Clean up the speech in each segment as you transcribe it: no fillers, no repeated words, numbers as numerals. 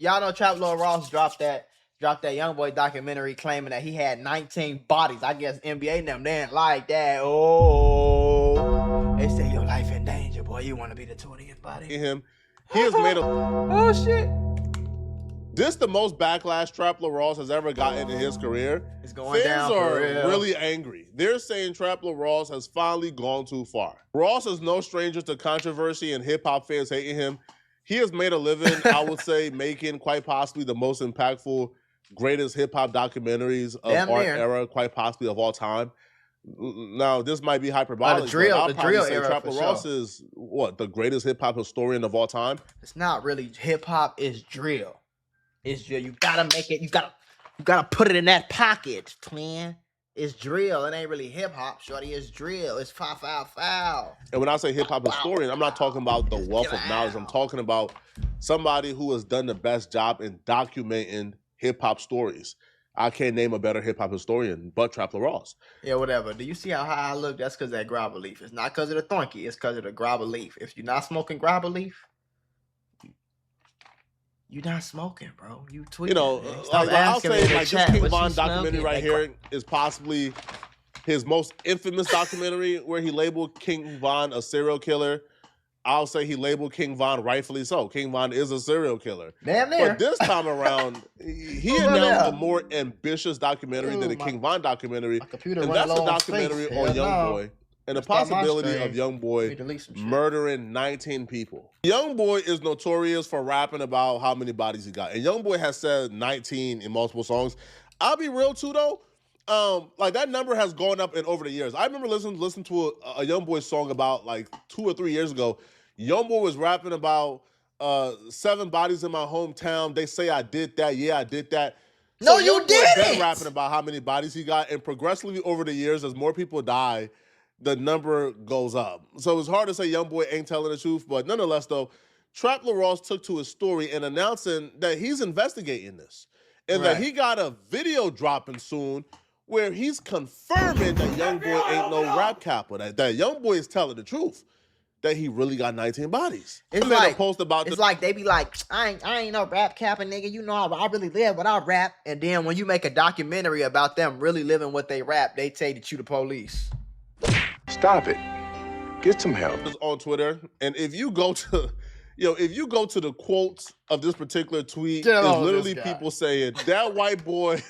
y'all know Trap Lord Ross dropped that Youngboy documentary claiming that he had 19 bodies. I guess NBA and them, they ain't like that. Oh, they say your life in danger, boy. You want to be the 20th body? He has made a oh shit. This the most backlash Trap Lord Ross has ever gotten in his career. It's going down Fans for are real. really angry. They're saying Trap Lord Ross has finally gone too far. Ross is no stranger to controversy and hip-hop fans hating him. He has made a living, I would say, making quite possibly the most impactful, greatest hip-hop documentaries of our era, quite possibly of all time. Now, this might be hyperbolic, but I'll probably say Trap Lord Ross is, what, the greatest hip-hop historian of all time? It's not really hip-hop, it's drill. It's drill. You gotta make it. You gotta put it in that pocket, twin. It's drill. It ain't really hip hop, shorty. It's drill. It's foul. And when I say hip hop historian, I'm not talking about the wealth of knowledge. I'm talking about somebody who has done the best job in documenting hip hop stories. I can't name a better hip hop historian but Trap Lord Ross. Yeah, whatever. Do you see how high I look? That's because of that grabber leaf. It's not because of the thonky. It's because of the grabber leaf. If you're not smoking grabber leaf, you're not smoking, bro. You tweeting. You know, I'll say like this King Von documentary right here is possibly his most infamous documentary where he labeled King Von a serial killer. I'll say he labeled King Von rightfully so. King Von is a serial killer. Damn near. But this time around, he announced a more ambitious documentary than the King Von documentary. And that's a documentary on Youngboy. And the possibility of Youngboy murdering 19 people. Youngboy is notorious for rapping about how many bodies he got. And Youngboy has said 19 in multiple songs. I'll be real too though. Like that number has gone up in over the years. I remember listening to a Youngboy song about like 2 or 3 years ago. Youngboy was rapping about 7 bodies in my hometown. They say I did that. Yeah, I did that. No, so you didn't. Been rapping about how many bodies he got, and progressively over the years, as more people die, the number goes up. So it's hard to say Youngboy ain't telling the truth, but nonetheless, though, Trap Lord Ross took to his story and announcing that he's investigating this and that he got a video dropping soon where he's confirming that Youngboy ain't no rap capper, that Youngboy is telling the truth, that he really got 19 bodies. It's like, a post about like they be like, I ain't no rap capper, nigga. You know, I really live what I rap. And then when you make a documentary about them really living what they rap, they say that you the police. Stop it. Get some help. On Twitter, and if you go to, the quotes of this particular tweet, it's literally people saying that white boy,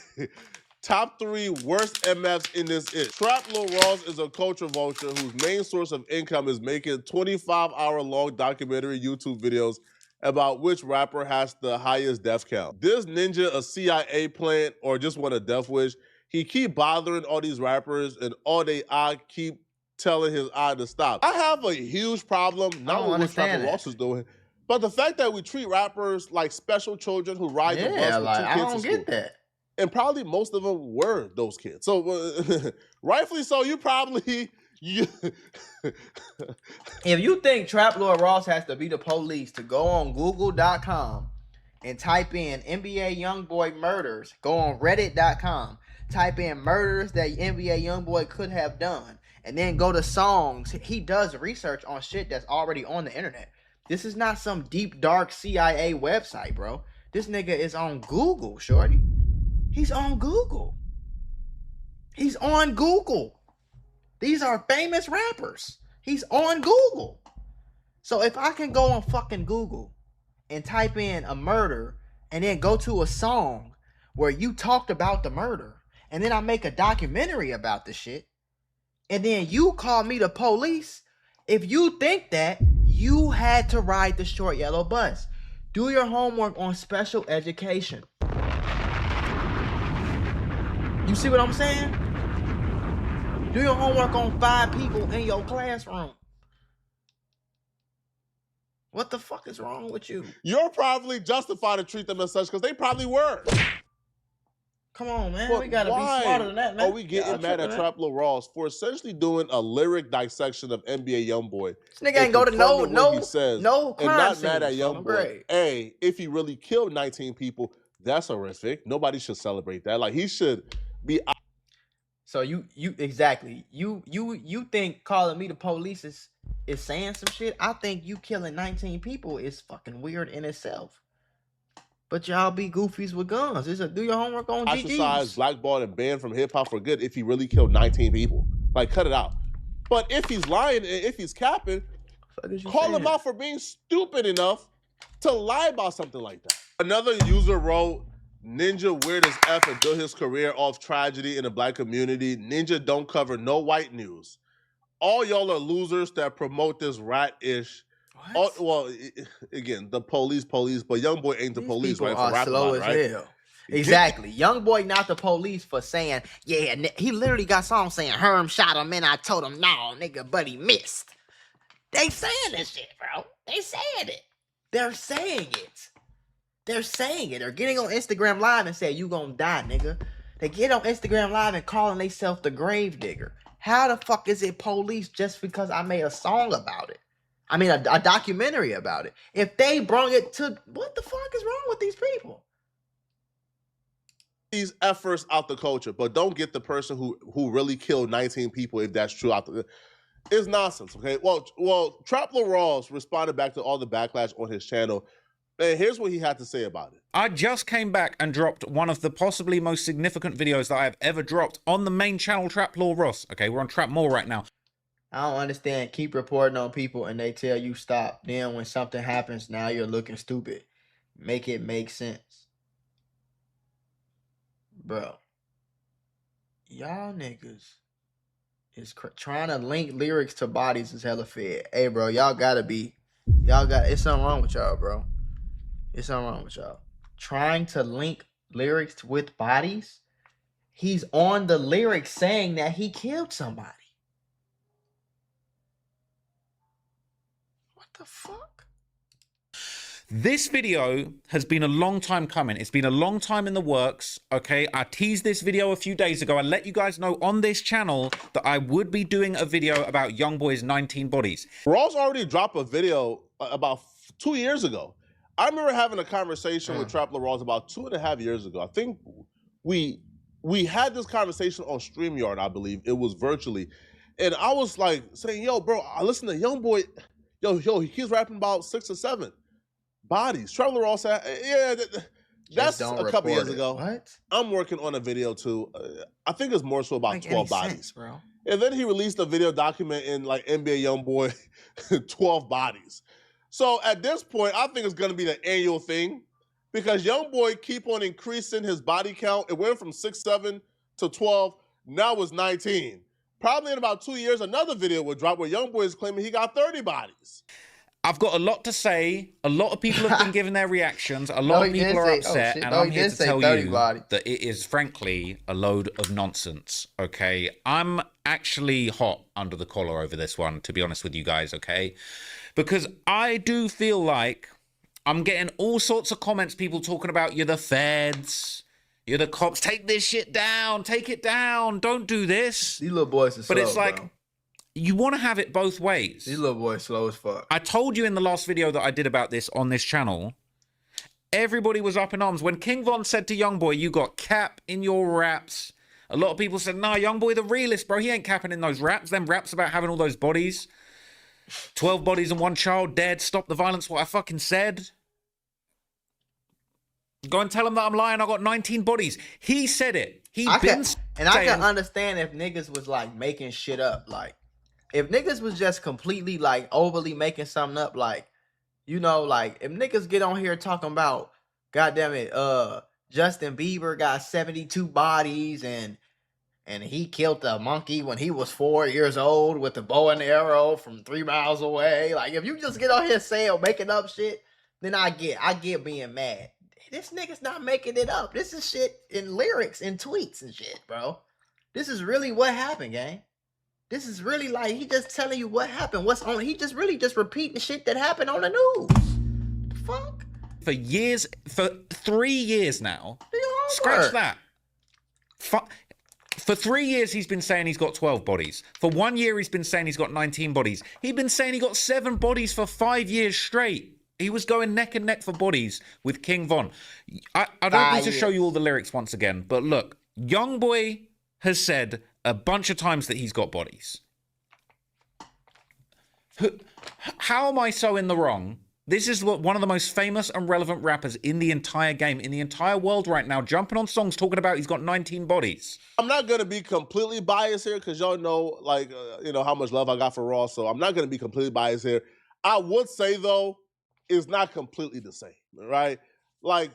top 3 worst MFs in this it. Trap Lord Ross is a culture vulture whose main source of income is making 25-hour-long documentary YouTube videos about which rapper has the highest death count. This ninja a CIA plant or just want a death wish? He keep bothering all these rappers and all they keep telling his eye to stop. I have a huge problem, not with what Trap Lord Ross is doing, but the fact that we treat rappers like special children who ride the bus with 2 kids I don't get that. And probably most of them were those kids. So rightfully so, you probably... If you think Trap Lord Ross has to be the police to go on Google.com and type in NBA Youngboy murders, go on Reddit.com, type in murders that NBA Youngboy could have done, and then go to songs. He does research on shit that's already on the internet. This is not some deep, dark CIA website, bro. This nigga is on Google, shorty. He's on Google. He's on Google. These are famous rappers. He's on Google. So if I can go on fucking Google and type in a murder and then go to a song where you talked about the murder, and then I make a documentary about the shit, and then you call me the police, if you think that, you had to ride the short yellow bus. Do your homework on special education. You see what I'm saying? Do your homework on 5 people in your classroom. What the fuck is wrong with you? You're probably justified to treat them as such because they probably were. Come on, man. But we gotta be smarter than that, man. Are we getting mad at Trap Lord Ross for essentially doing a lyric dissection of NBA Youngboy? This nigga ain't go to no and not mad at Youngboy. Hey, if he really killed 19 people, that's horrific. Nobody should celebrate that. Like he should be. So you exactly. You think calling me the police is saying some shit? I think you killing 19 people is fucking weird in itself. But y'all be goofies with guns. Do your homework on GGs. Ostracized, blackballed, and banned from hip-hop for good if he really killed 19 people. Like, cut it out. But if he's lying and if he's capping, call him out for being stupid enough to lie about something like that. Another user wrote, Ninja weird as F and built his career off tragedy in the black community. Ninja don't cover no white news. All y'all are losers that promote this rat-ish. Well, again, the police, but Youngboy ain't the police, right? For rapping slow about, as hell. Exactly. Youngboy not the police for saying, yeah, he literally got songs saying Herm shot him and I told him, no, nigga, but he missed. They saying this shit, bro. They saying it. They're saying it. They're saying it. They're getting on Instagram Live and saying, you gonna die, nigga. They get on Instagram Live and calling themselves the grave digger. How the fuck is it police just because I made a song about it? I mean, a documentary about it. If they brought it to, what the fuck is wrong with these people? These efforts out the culture, but don't get the person who really killed 19 people if that's true out the. It's nonsense, okay? Well, Traplo Rawls responded back to all the backlash on his channel. And here's what he had to say about it. I just came back and dropped one of the possibly most significant videos that I have ever dropped on the main channel, Traplo Ross. Okay, we're on Trap More right now. I don't understand. Keep reporting on people and they tell you stop. Then when something happens, now you're looking stupid. Make it make sense. Bro. Y'all niggas is trying to link lyrics to bodies is hella fed. Hey, bro, it's something wrong with y'all, bro. It's something wrong with y'all. Trying to link lyrics with bodies? He's on the lyrics saying that he killed somebody. What the fuck? This video has been a long time coming. It's been a long time in the works, okay? I teased this video a few days ago. I let you guys know on this channel that I would be doing a video about Youngboy's 19 bodies. Rawls already dropped a video about 2 years ago. I remember having a conversation with Traplo Rawls about 2.5 years ago. I think we had this conversation on StreamYard, I believe. It was virtually. And I was like saying, yo, bro, I listen to Youngboy. Yo, he's rapping about 6 or 7 bodies. Traplo Rawls said, yeah, that's a couple years ago. What? I'm working on a video too. I think it's more so about 12 bodies. Sense, bro. And then he released a video document in like NBA Youngboy, 12 bodies. So at this point, I think it's going to be the annual thing because Youngboy keep on increasing his body count. It went from 6'7" to 12. Now it's 19. Probably in about 2 years, another video will drop where Youngboy is claiming he got 30 bodies. I've got a lot to say. A lot of people have been giving their reactions. A lot of people are upset. And I'm here to tell you that it is, frankly, a load of nonsense, okay? I'm actually hot under the collar over this one, to be honest with you guys, okay? Because I do feel like I'm getting all sorts of comments, people talking about you're the feds, you're the cops. Take this shit down. Take it down. Don't do this. These little boys are slow, but it's like, bro. You want to have it both ways. These little boys slow as fuck. I told you in the last video that I did about this on this channel, everybody was up in arms. When King Von said to Youngboy, you got cap in your raps, a lot of people said, nah, Youngboy the realist, bro. He ain't capping in those raps. Them raps about having all those bodies. 12 bodies and 1 child dead. Stop the violence. What I fucking said. Go and tell him that I'm lying. I got 19 bodies. He said it. I can understand if niggas was like making shit up. Like, if niggas was just completely like overly making something up, like, you know, like if niggas get on here talking about, goddamn it, Justin Bieber got 72 bodies and he killed a monkey when he was 4 years old with a bow and arrow from 3 miles away. Like, if you just get on here saying making up shit, then I get being mad. This nigga's not making it up. This is shit in lyrics and tweets and shit, bro. This is really what happened, gang. This is really like he just telling you what happened. What's on? He just really just repeating shit that happened on the news. The fuck? For years, for 3 years now. Scratch that. For 3 years, he's been saying he's got 12 bodies. For 1 year, he's been saying he's got 19 bodies. He'd been saying he got 7 bodies for 5 years straight. He was going neck and neck for bodies with King Von. I don't need to show you all the lyrics once again, but look, Youngboy has said a bunch of times that he's got bodies. How am I so in the wrong This is what one of the most famous and relevant rappers in the entire game, in the entire world right now, jumping on songs talking about he's got 19 bodies. I'm not going to be completely biased here because y'all know, like, how much love I got for Ross, so I'm not going to be completely biased here. I would say, though, it's not completely the same, right? Like,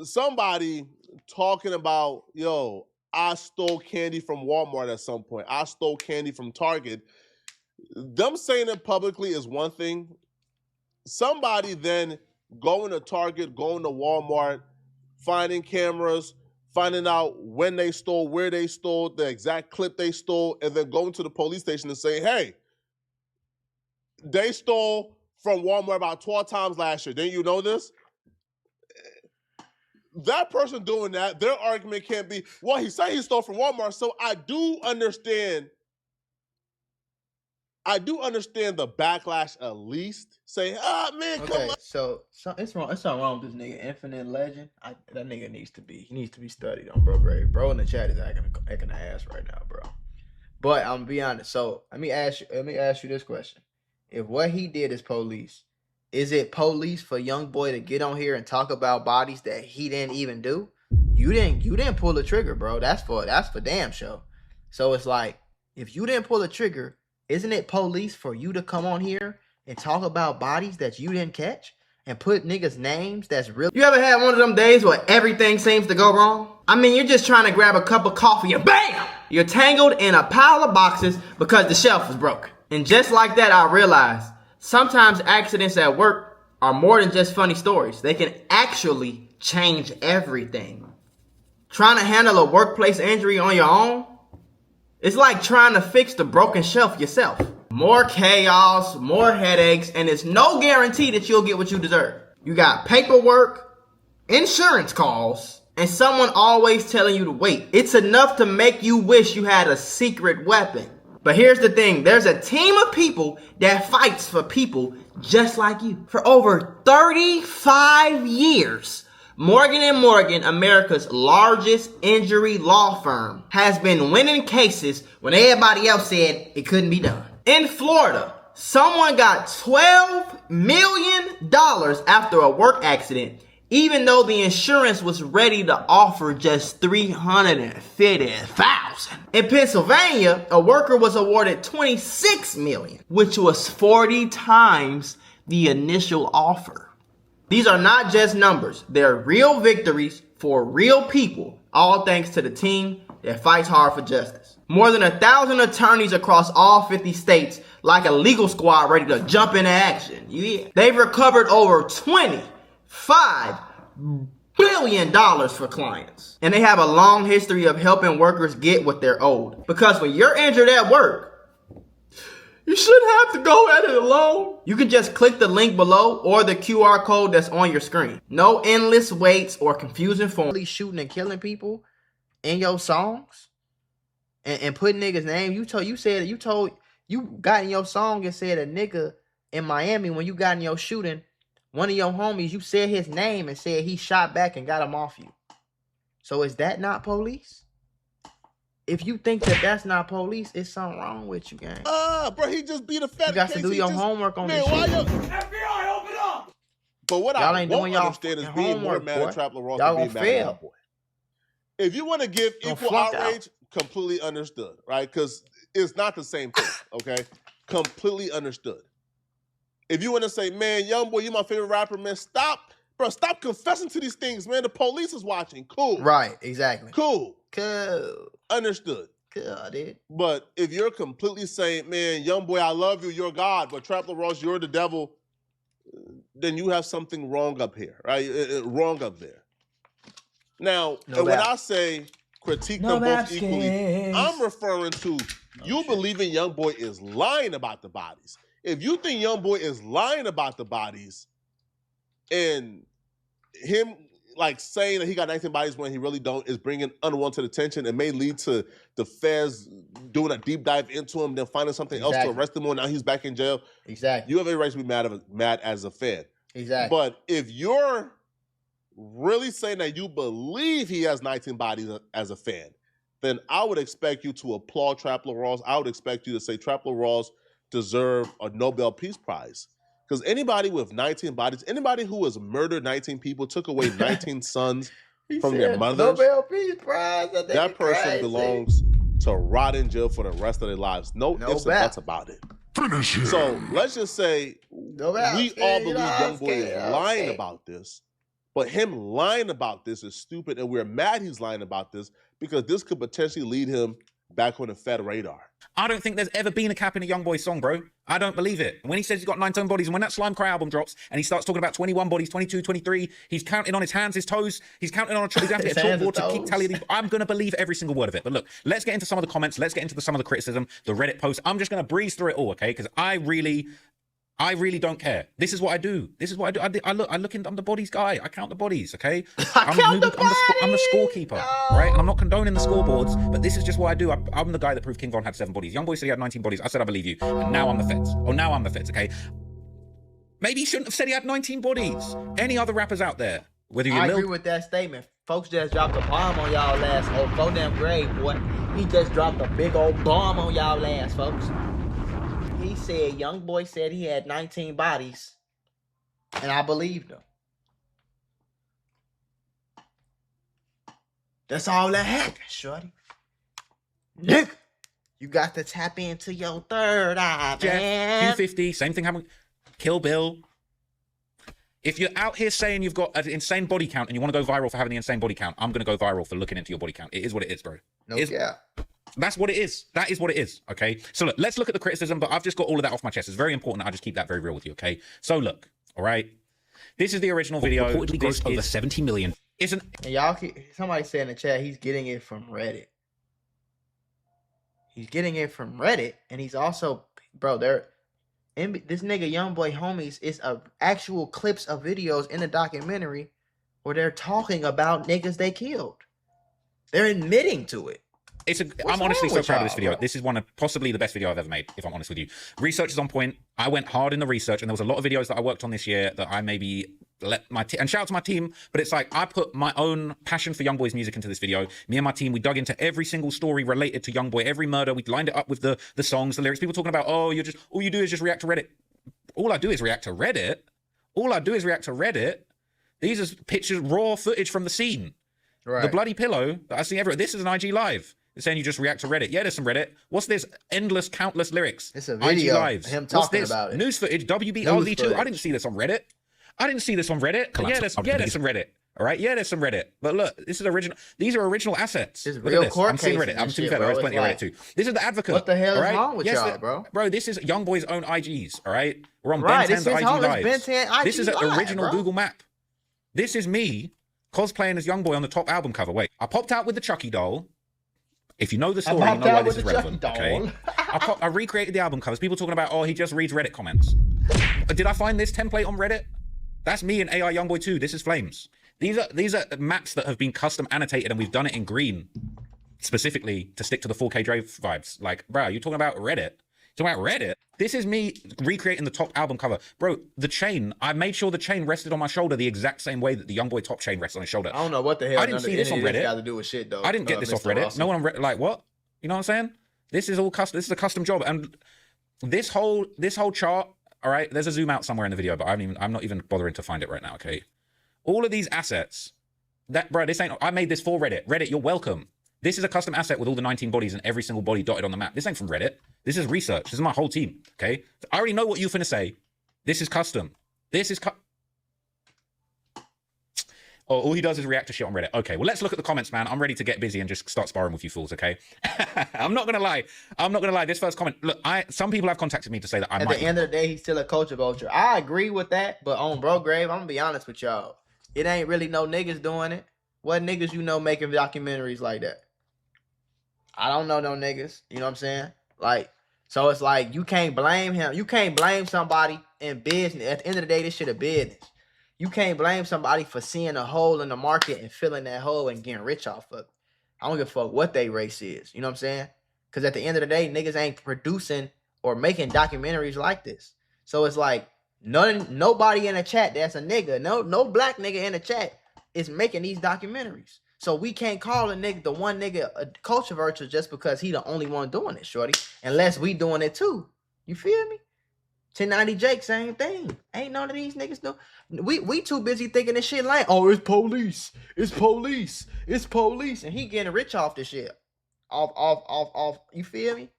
somebody talking about, yo, I stole candy from Walmart at some point. I stole candy from Target. Them saying it publicly is one thing. Somebody then going to Target, going to Walmart, finding cameras, finding out when they stole, where they stole, the exact clip they stole, and then going to the police station and saying, hey, they stole from Walmart about 12 times last year. Didn't you know this? That person doing that, their argument can't be, well, he said he stole from Walmart, so I do understand the backlash at least. Say, man, come on. So it's wrong. It's something wrong with this nigga, Infinite Legend. That nigga needs to be studied on, bro. Grave. Bro in the chat is acting an ass right now, bro. But I'm gonna be honest. So let me ask you this question: if what he did is police, is it police for Youngboy to get on here and talk about bodies that he didn't even do? You didn't pull the trigger, bro. That's for damn sure. So it's like, if you didn't pull the trigger, isn't it police for you to come on here and talk about bodies that you didn't catch and put niggas' names that's real? You ever had one of them days where everything seems to go wrong? I mean, you're just trying to grab a cup of coffee and BAM! You're tangled in a pile of boxes because the shelf is broken. And just like that, I realized sometimes accidents at work are more than just funny stories. They can actually change everything. Trying to handle a workplace injury on your own? It's like trying to fix the broken shelf yourself. More chaos, more headaches, and it's no guarantee that you'll get what you deserve. You got paperwork, insurance calls, and someone always telling you to wait. It's enough to make you wish you had a secret weapon. But here's the thing, there's a team of people that fights for people just like you. For over 35 years, Morgan & Morgan, America's largest injury law firm, has been winning cases when everybody else said it couldn't be done. In Florida, someone got $12 million after a work accident, even though the insurance was ready to offer just $350,000. In Pennsylvania, a worker was awarded $26 million, which was 40 times the initial offer. These are not just numbers. They're real victories for real people, all thanks to the team that fights hard for justice. More than 1,000 attorneys across all 50 states, like a legal squad ready to jump into action. Yeah. They've recovered over $25 billion for clients. And they have a long history of helping workers get what they're owed. Because when you're injured at work, you shouldn't have to go at it alone. You can just click the link below or the QR code that's on your screen. No endless waits or confusing forms. Shooting and killing people in your songs and putting niggas' name. You got in your song and said a nigga in Miami when you got in your shooting, one of your homies, you said his name and said he shot back and got him off you. So is that not police? If you think that that's not police, it's something wrong with you, gang. Bro, he just beat a fat. You got to do your homework on this shit. FBI, open up! But what y'all I won't understand is being more mad at Trap Ross than being mad at Youngboy. If you want to give equal outrage, completely understood, right? Because it's not the same thing, okay? Completely understood. If you want to say, man, Youngboy, you my favorite rapper, man, stop confessing to these things, man. The police is watching. Cool. Right, exactly. Cool. Cool. Understood. Cool, dude. But if you're completely saying, man, Youngboy, I love you, you're God, but Trap Ross, you're the devil, then you have something wrong up here, right? Wrong up there. Now, when I say critique them both equally, I'm referring to you believing Youngboy is lying about the bodies. If you think Youngboy is lying about the bodies and him like saying that he got 19 bodies when he really don't is bringing unwanted attention and may lead to the feds doing a deep dive into him, then finding something else to arrest him on. Now he's back in jail. Exactly. You have every right to be mad as a fan. Exactly. But if you're really saying that you believe he has 19 bodies as a fan, then I would expect you to applaud Trap Ross. I would expect you to say Trap Ross deserve a Nobel Peace Prize. Because anybody with 19 bodies, anybody who has murdered 19 people, took away 19 sons from their mothers, Nobel Peace Prize, that person belongs to rot in jail for the rest of their lives. No ifs and buts about it. Finish him. So let's just say we all believe Youngboy is lying about this, but him lying about this is stupid, and we're mad he's lying about this because this could potentially lead him back on the Fed radar. I don't think there's ever been a cap in a Youngboy song, bro. I don't believe it. When he says he's got 19 bodies, and when that Slime Cry album drops, and he starts talking about 21 bodies, 22, 23, he's counting on his hands, his toes, he's counting on he's going to get a chalkboard to keep tallying. I'm going to believe every single word of it. But look, let's get into some of the comments. Let's get into some of the criticism, the Reddit posts. I'm just going to breeze through it all, okay? Because I really don't care. This is what I do. This is what I do. I'm the bodies guy. I count the bodies, okay? I'm the scorekeeper, right? And I'm not condoning the scoreboards, but this is just what I do. I'm the guy that proved King Von had 7 bodies. Youngboy said he had 19 bodies. I said I believe you. And now I'm the feds. Oh, now I'm the feds, okay? Maybe he shouldn't have said he had 19 bodies. Any other rappers out there? Whether you agree with that statement. Folks just dropped a bomb on y'all ass. Oh, so damn grave, boy. He just dropped a big old bomb on y'all ass, folks. He said Youngboy said he had 19 bodies, and I believed him. That's all that happened, shorty. Nigga, you got to tap into your third eye, man. Q50, same thing happened. Kill Bill. If you're out here saying you've got an insane body count and you want to go viral for having the insane body count, I'm going to go viral for looking into your body count. It is what it is, bro. That's what it is. That is what it is, okay? So look, let's look at the criticism, but I've just got all of that off my chest. It's very important that I just keep that very real with you, okay? So look, all right? This is the original video. Reportedly grossed over 70 million. And y'all, somebody said in the chat, he's getting it from Reddit. He's getting it from Reddit, and he's also, bro, this nigga Youngboy homies is actual clips of videos in the documentary where they're talking about niggas they killed. They're admitting to it. I'm honestly so proud of this video. Bro? This is possibly the best video I've ever made, if I'm honest with you. Research is on point. I went hard in the research, and there was a lot of videos that I worked on this year that I maybe let and shout out to my team, but it's like I put my own passion for Youngboy's music into this video. Me and my team, we dug into every single story related to Youngboy, every murder. We lined it up with the songs, the lyrics. People talking about, all you do is just react to Reddit. All I do is react to Reddit. These are pictures, raw footage from the scene. Right. The bloody pillow that I see everywhere. This is an IG live. It's saying you just react to Reddit. Yeah, there's some Reddit. What's this? Endless, countless lyrics. It's a video. IG lives. Him talking about it. News footage. WBRV2. I didn't see this on Reddit. Yeah, there's some Reddit. All right. Yeah, there's some Reddit. But look, this is original. These are original assets. This is real court I'm seeing Reddit. I'm seeing Reddit. There's plenty of Reddit too. This is the Advocate. What the hell is wrong with y'all, bro? Bro, this is Youngboy's own IGs. All right. We're on Ben 10's IG lives. This is an original Google map. This is me cosplaying as Youngboy on the top album cover. Wait, I popped out with the Chucky doll. If you know the story, you know why this is relevant. Okay. I recreated the album covers. People talking about, he just reads Reddit comments. Did I find this template on Reddit? That's me and AI Youngboy 2. This is Flames. These are maps that have been custom annotated, and we've done it in green specifically to stick to the 4K Dre vibes. Like, bro, you're talking about Reddit? Talking about Reddit? This is me recreating the top album cover. Bro, the chain, I made sure the chain rested on my shoulder the exact same way that the Youngboy top chain rests on his shoulder. I don't know what the hell. I didn't see this on Reddit. Got to do with shit, though. I didn't get this off Reddit. Russell. No one on Reddit, like, what? You know what I'm saying? This is all custom. This is a custom job. And this whole chart, all right, there's a zoom out somewhere in the video, but I'm not even bothering to find it right now, okay? All of these assets, bro, I made this for Reddit. Reddit, you're welcome. This is a custom asset with all the 19 bodies and every single body dotted on the map. This ain't from Reddit. This is research. This is my whole team, okay? I already know what you're finna say. This is custom. All he does is react to shit on Reddit. Okay, well, let's look at the comments, man. I'm ready to get busy and just start sparring with you fools, okay? I'm not gonna lie. This first comment, look, some people have contacted me to say that At the end of the day, he's still a culture vulture. I agree with that, but on Bro Grave, I'm gonna be honest with y'all. It ain't really no niggas doing it. What niggas you know making documentaries like that? I don't know no niggas. You know what I'm saying? Like, so it's like you can't blame him. You can't blame somebody in business. At the end of the day, this shit a business. You can't blame somebody for seeing a hole in the market and filling that hole and getting rich off of it. I don't give a fuck what they race is. You know what I'm saying? Because at the end of the day, niggas ain't producing or making documentaries like this. So it's like nobody in the chat that's a nigga. No black nigga in the chat is making these documentaries. So we can't call the one nigga a culture vulture just because he the only one doing it, shorty. Unless we doing it too. You feel me? 1090 Jake, same thing. Ain't none of these niggas know. We too busy thinking this shit like, oh, it's police. It's police. It's police. And he getting rich off this shit. Off. You feel me?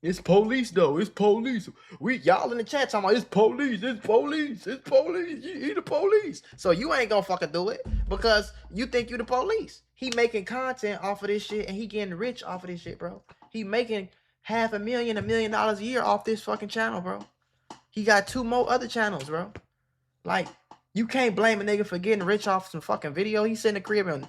It's police though. It's police. Y'all in the chat talking about it's police. It's police. It's police. He the police. So you ain't gonna fucking do it because you think you the police. He making content off of this shit and he getting rich off of this shit, bro. He making $500,000, $1 million a year off this fucking channel, bro. He got 2 more other channels, bro. Like, you can't blame a nigga for getting rich off some fucking video. He sit in the crib and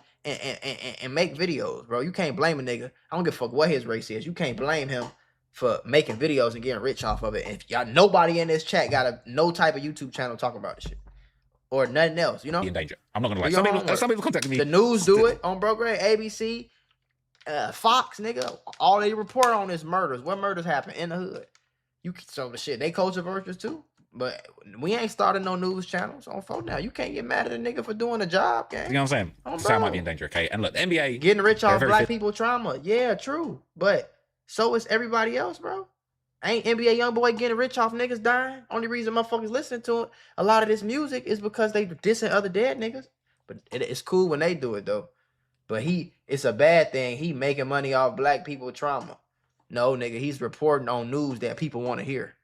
make videos, bro. You can't blame a nigga. I don't give a fuck what his race is. You can't blame him for making videos and getting rich off of it. If y'all, nobody in this chat got no type of YouTube channel talking about this shit. Or nothing else, you know? In danger. I'm not gonna lie. Some people contacted me. The news do it on Bro Gray, ABC, Fox, nigga. All they report on is murders. What murders happen in the hood? So the shit, they culture versus too. But we ain't starting no news channels on phone now. You can't get mad at a nigga for doing a job, gang. You know what I'm saying? Sam might be in danger, okay? And look, the NBA getting rich off black people trauma. Yeah, true. But so is everybody else, bro. Ain't NBA Youngboy getting rich off niggas dying? Only reason motherfuckers listen to it, a lot of this music is because they dissing other dead niggas. But it's cool when they do it though. But it's a bad thing. He making money off black people trauma. No, nigga, he's reporting on news that people want to hear.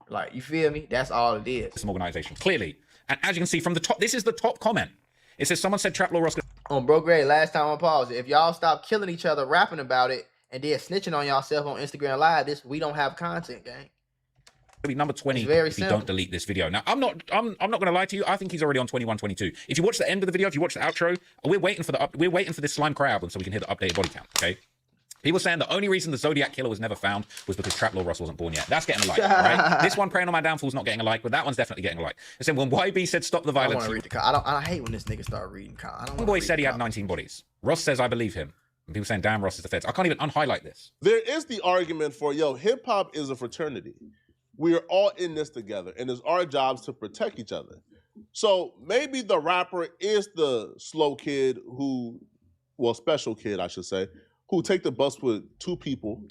Like, you feel me? That's all it is. Some organization, clearly. And as you can see from the top, this is the top comment. It says, someone said Trap Lord Ross. On Bro Gray, last time I paused it. If y'all stop killing each other, rapping about it, and then snitching on yourself on Instagram Live, we don't have content, gang. It'll be number 20 if you don't delete this video. Now, I'm not gonna lie to you. I think he's already on 21, 22. If you watch the end of the video, if you watch the outro, we're waiting for this Slime Cry album so we can hit the updated body count, okay? People saying the only reason the Zodiac Killer was never found was because Trap Lord Ross wasn't born yet. That's getting a like, right? This one, Praying on My Downfall, is not getting a like, but that one's definitely getting a like. It said when YB said stop the violence. I want to read the comment. I hate when this nigga start reading comment. Youngboy said he had 19 bodies. Ross says I believe him. And people saying, damn, Ross is the feds. I can't even unhighlight this. There is the argument for, hip hop is a fraternity. We are all in this together, and it's our jobs to protect each other. So maybe the rapper is the slow kid special kid, I should say, who take the bus with 2 people.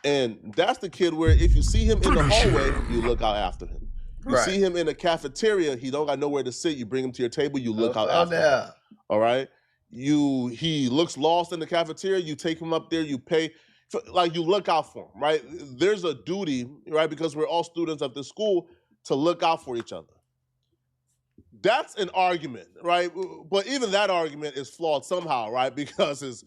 And that's the kid where if you see him in the hallway, you look out after him. You see him in the cafeteria, he don't got nowhere to sit, you bring him to your table, you look out after him. All right? He looks lost in the cafeteria, you take him up there, you pay, you look out for him, right? There's a duty, right, because we're all students of this school, to look out for each other. That's an argument, right? But even that argument is flawed somehow, right? Because it's,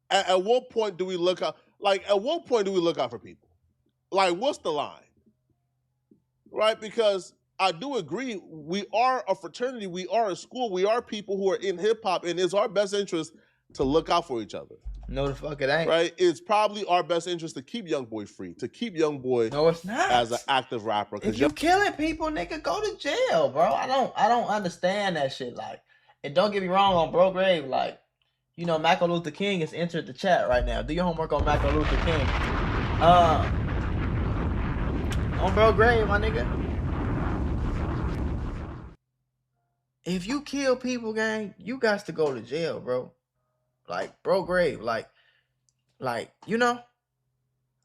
at what point do we look out? At what point do we look out for people? What's the line? Right? Because I do agree, we are a fraternity, we are a school, we are people who are in hip hop, and it's our best interest to look out for each other. No, the fuck it ain't. Right? It's probably our best interest to keep Youngboy free, to keep Youngboy no, it's not. As an active rapper. If you killing people, nigga, go to jail, bro. I don't understand that shit. And don't get me wrong on Bro Grave, Michael Luther King has entered the chat right now. Do your homework on Michael Luther King. On Bro Grave, my nigga. If you kill people, gang, you got to go to jail, bro. Bro Grave, I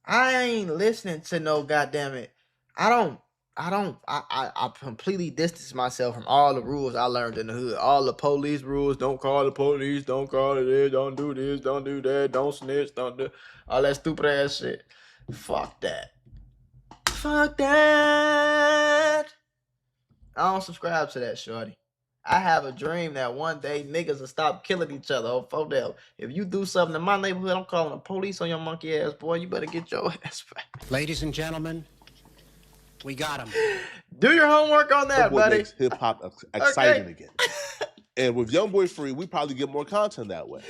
ain't listening to no goddamn it. I completely distance myself from all the rules I learned in the hood. All the police rules, don't call the police, don't call it this, don't do this, don't do that, don't snitch, don't do all that stupid ass shit. Fuck that. Fuck that. I don't subscribe to that, shorty. I have a dream that one day niggas will stop killing each other. Oh, fuck that. If you do something in my neighborhood, I'm calling the police on your monkey ass, boy. You better get your ass back. Ladies and gentlemen, we got him. Do your homework on that, buddy. Makes hip hop exciting again. And with Youngboy free, we probably get more content that way.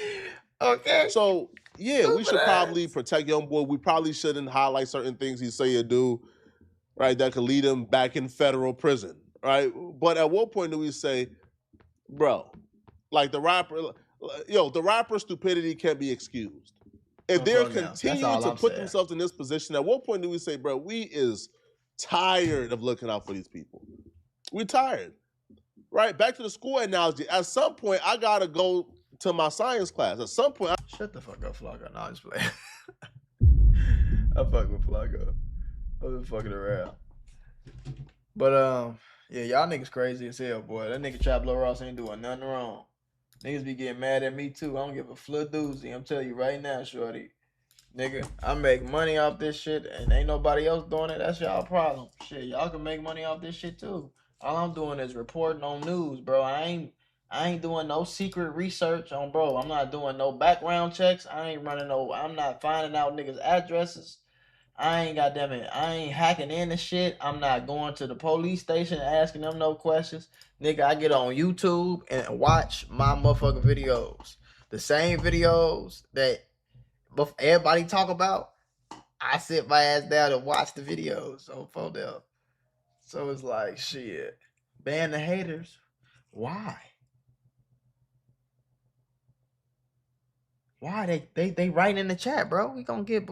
Okay. So yeah, we should probably protect Youngboy. We probably shouldn't highlight certain things he say or do, right? That could lead him back in federal prison, right? But at what point do we say, bro, the rapper's stupidity can't be excused. If they're continuing to put themselves in this position, at what point do we say, bro, we is tired of looking out for these people? We're tired, right? Back to the school analogy. At some point, I gotta go to my science class. At some point, shut the fuck up, Flocko. No, I'm just playing. I fuck with Flocko. I'm just fucking around. But yeah, y'all niggas crazy as hell, boy. That nigga Trap Lord Ross ain't doing nothing wrong. Niggas be getting mad at me too. I don't give a floozy. I'm telling you right now, shorty. Nigga, I make money off this shit and ain't nobody else doing it. That's y'all problem. Shit, y'all can make money off this shit too. All I'm doing is reporting on news, bro. I ain't doing no secret research on bro. I'm not doing no background checks. I'm not finding out niggas' addresses. I ain't hacking into shit. I'm not going to the police station asking them no questions. Nigga, I get on YouTube and watch my motherfucking videos. The same videos that everybody talk about. I sit my ass down and watch the videos on phone there. So it's like, shit. Ban the haters. Why? Why? They write in the chat, bro. We gonna get